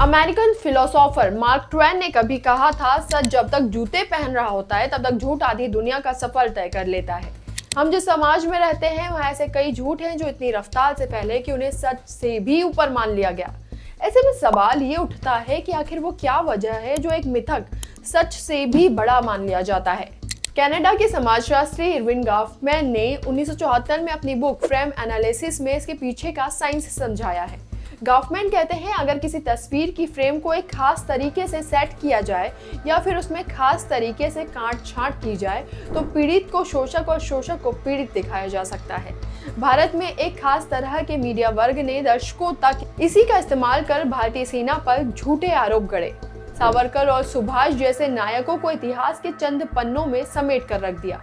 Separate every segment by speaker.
Speaker 1: American philosopher mark Twain ने कभी कहा था, सच जब तक जूते पहन रहा होता है तब तक झूठ आधी दुनिया का सफर तय कर लेता है। हम जिस समाज में रहते हैं वहाँ ऐसे कई झूठ हैं जो इतनी रफ्तार से फैले कि उन्हें सच से भी ऊपर मान लिया गया। ऐसे में सवाल ये उठता है कि आखिर वो क्या वजह है जो एक मिथक सच से भी बड़ा मान लिया जाता है। कनाडा के समाजशास्त्री इरविन गॉफमैन ने 1974 में अपनी बुक फ्रेम एनालिसिस में इसके पीछे का साइंस समझाया है। गॉफमैन कहते हैं, अगर किसी तस्वीर की फ्रेम को एक खास तरीके से सेट किया जाए या फिर उसमें खास तरीके से काट छांट की जाए तो पीड़ित को शोषक और शोषक को पीड़ित दिखाया जा सकता है। भारत में एक खास तरह के मीडिया वर्ग ने दशकों तक इसी का इस्तेमाल कर भारतीय सेना पर झूठे आरोप गढ़े। सावरकर और सुभाष जैसे नायकों को इतिहास के चंद पन्नों में समेट कर रख दिया।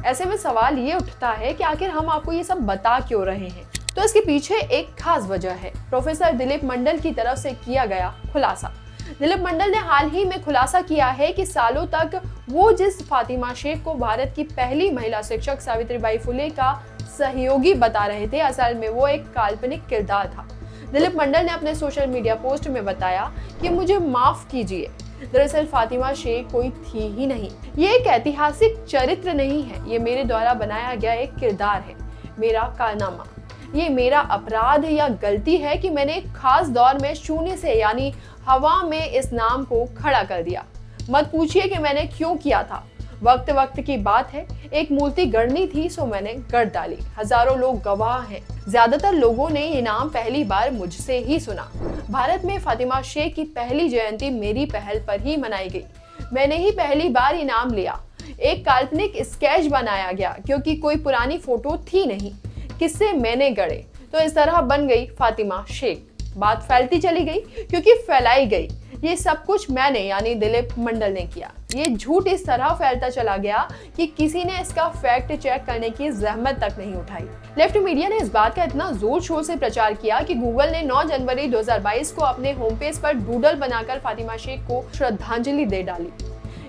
Speaker 1: ऐसे में सवाल ये उठता है कि आखिर हम आपको ये सब बता क्यों रहे हैं। तो इसके पीछे एक खास वजह है, प्रोफेसर दिलीप मंडल की तरफ से किया गया खुलासा। दिलीप मंडल ने हाल ही में खुलासा किया है कि सालों तक वो जिस फातिमा शेख को भारत की पहली महिला शिक्षक सावित्रीबाई फुले का सहयोगी बता रहे थे, असल में वो एक काल्पनिक किरदार था। दिलीप मंडल ने अपने सोशल मीडिया पोस्ट में बताया कि मुझे माफ कीजिए, दरअसल फातिमा शेख कोई थी ही नहीं। ये एक ऐतिहासिक चरित्र नहीं है, ये मेरे द्वारा बनाया गया एक किरदार है, मेरा कारनामा। ये मेरा अपराध या गलती है कि मैंने एक खास दौर में शून्य से यानी हवा में इस नाम को खड़ा कर दिया। मत पूछिए कि मैंने क्यों किया था, वक्त वक्त की बात है। एक मूर्ति गढ़नी थी सो मैंने गढ़ डाली। हजारों लोग गवाह हैं, ज्यादातर लोगों ने ये नाम पहली बार मुझसे ही सुना। भारत में फातिमा शेख की पहली जयंती मेरी पहल पर ही मनाई गई। मैंने ही पहली बार ये नाम लिया। एक काल्पनिक स्केच बनाया गया क्योंकि कोई पुरानी फोटो थी नहीं, किससे मैंने गढ़े, तो इस तरह बन गई फातिमा शेख। बात फैलती चली गई क्योंकि फैलाई गई। ये सब कुछ मैंने यानी दिलीप मंडल ने किया। ये झूठ इस तरह फैलता चला गया कि किसी ने इसका फैक्ट चेक करने की जहमत तक नहीं उठाई। लेफ्ट मीडिया ने इस बात का इतना जोर शोर से प्रचार किया कि गूगल ने 9 जनवरी 2022 को अपने होम पेज पर डूडल बनाकर फातिमा शेख को श्रद्धांजलि दे डाली।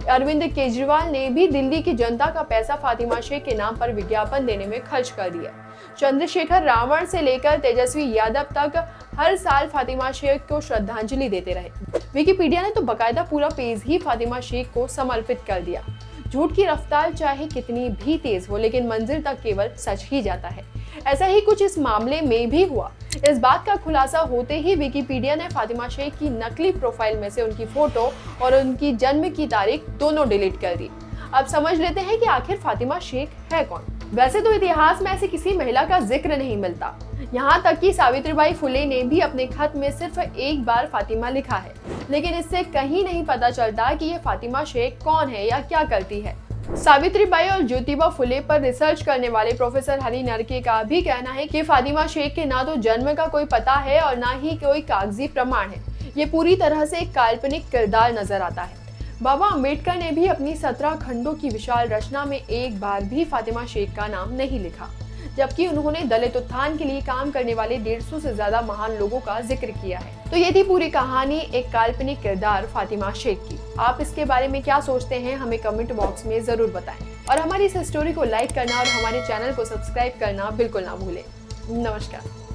Speaker 1: अरविंद केजरीवाल ने भी दिल्ली की जनता का पैसा फातिमा शेख के नाम पर विज्ञापन देने में खर्च कर दिया। चंद्रशेखर रावण से लेकर तेजस्वी यादव तक हर साल फातिमा शेख को श्रद्धांजलि देते रहे। विकिपीडिया ने तो बकायदा पूरा पेज ही फातिमा शेख को समर्पित कर दिया। झूठ की रफ्तार चाहे कितनी भी तेज हो, लेकिन मंजिल तक केवल सच ही जाता है। ऐसा ही कुछ इस मामले में भी हुआ। इस बात का खुलासा होते ही विकिपीडिया ने फातिमा शेख की नकली प्रोफाइल में से उनकी फोटो और उनकी जन्म की तारीख दोनों डिलीट कर दी। अब समझ लेते हैं कि आखिर फातिमा शेख है कौन। वैसे तो इतिहास में ऐसी किसी महिला का जिक्र नहीं मिलता, यहाँ तक कि सावित्रीबाई फुले ने भी अपने खत में सिर्फ एक बार फातिमा लिखा है, लेकिन इससे कहीं नहीं पता चलता कि ये फातिमा शेख कौन है या क्या करती है। सावित्रीबाई और ज्योतिबा फुले पर रिसर्च करने वाले प्रोफेसर हरि नरके का भी कहना है कि फातिमा शेख के ना तो जन्म का कोई पता है और ना ही कोई कागजी प्रमाण है। ये पूरी तरह से एक काल्पनिक किरदार नजर आता है। बाबा अम्बेडकर ने भी अपनी 17 खंडों की विशाल रचना में एक बार भी फातिमा शेख का नाम नहीं लिखा, जबकि उन्होंने दलित उत्थान के लिए काम करने वाले 150 से ज्यादा महान लोगों का जिक्र किया है। तो ये थी पूरी कहानी एक काल्पनिक किरदार फातिमा शेख की। आप इसके बारे में क्या सोचते हैं, हमें कमेंट बॉक्स में जरूर बताएं और हमारी इस स्टोरी को लाइक करना और हमारे चैनल को सब्सक्राइब करना बिल्कुल ना भूलें। नमस्कार।